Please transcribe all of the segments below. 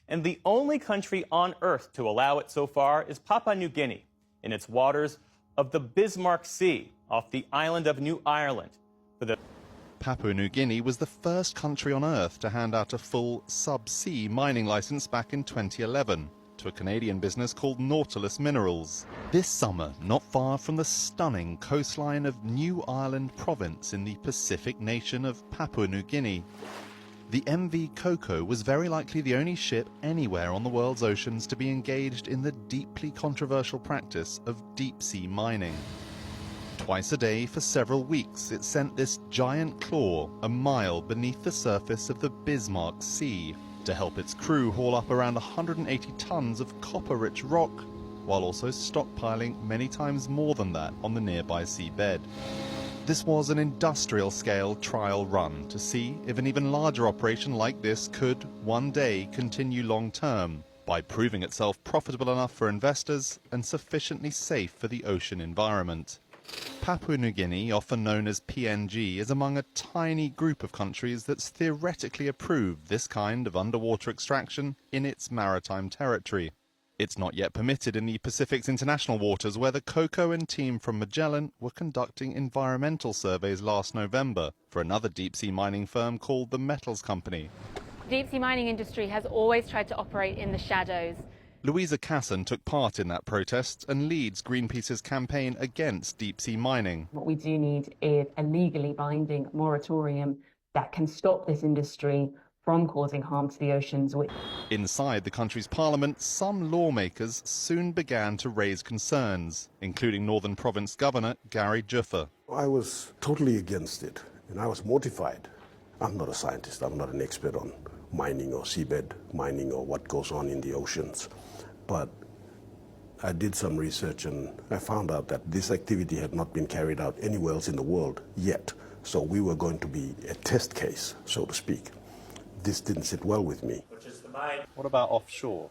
And the only country on Earth to allow it so far is Papua New Guinea, in its waters of the Bismarck Sea, off the island of New Ireland. Papua New Guinea was the first country on Earth to hand out a full Subsea mining license back in 2011 to a Canadian business called Nautilus Minerals. This summer, not far from the stunning coastline of New Ireland province in the Pacific nation of Papua New Guinea, the MV Coco was very likely the only ship anywhere on the world's oceans to be engaged in the deeply controversial practice of deep-sea mining. Twice a day for several weeks, it sent this giant claw a mile beneath the surface of the Bismarck Sea to help its crew haul up around 180 tons of copper-rich rock, while also stockpiling many times more than that on the nearby seabed. This was an industrial-scale trial run to see if an even larger operation like this could, one day, continue long-term by proving itself profitable enough for investors and sufficiently safe for the ocean environment. Papua New Guinea, often known as PNG, is among a tiny group of countries that's theoretically approved this kind of underwater extraction in its maritime territory. It's not yet permitted in the Pacific's international waters, where the Coco and team from Magellan were conducting environmental surveys last November for another deep-sea mining firm called the Metals Company. The deep-sea mining industry has always tried to operate in the shadows. Louisa Casson took part in that protest and leads Greenpeace's campaign against deep-sea mining. What we do need is a legally binding moratorium that can stop this industry from causing harm to the oceans. Inside the country's parliament, some lawmakers soon began to raise concerns, including Northern Province Governor Gary Juffa. I was totally against it, and I was mortified. I'm not a scientist, I'm not an expert on mining or seabed mining or what goes on in the oceans. But I did some research and I found out that this activity had not been carried out anywhere else in the world yet. So we were going to be a test case, so to speak. This didn't sit well with me. What about offshore?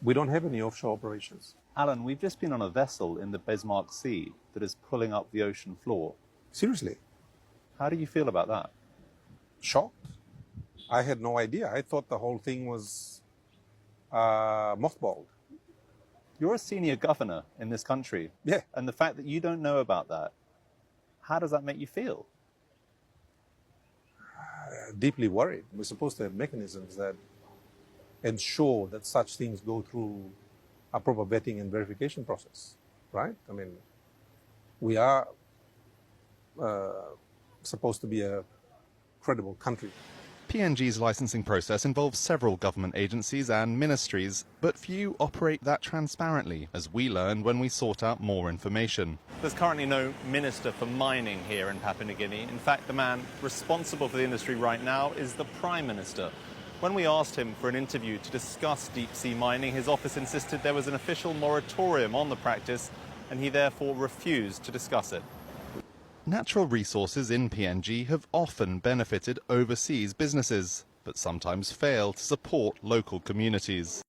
We don't have any offshore operations. Alan, we've just been on a vessel in the Bismarck Sea that is pulling up the ocean floor. Seriously? How do you feel about that? Shocked. I had no idea. I thought the whole thing was mothballed. You're a senior governor in this country. Yeah. And the fact that you don't know about that, how does that make you feel? Deeply worried. We're supposed to have mechanisms that ensure that such things go through a proper vetting and verification process, right? I mean, we are supposed to be a credible country. PNG's licensing process involves several government agencies and ministries, but few operate that transparently, as we learned when we sought out more information. There's currently no minister for mining here in Papua New Guinea. In fact, the man responsible for the industry right now is the Prime Minister. When we asked him for an interview to discuss deep-sea mining, his office insisted there was an official moratorium on the practice, and he therefore refused to discuss it. Natural resources in PNG have often benefited overseas businesses, but sometimes fail to support local communities.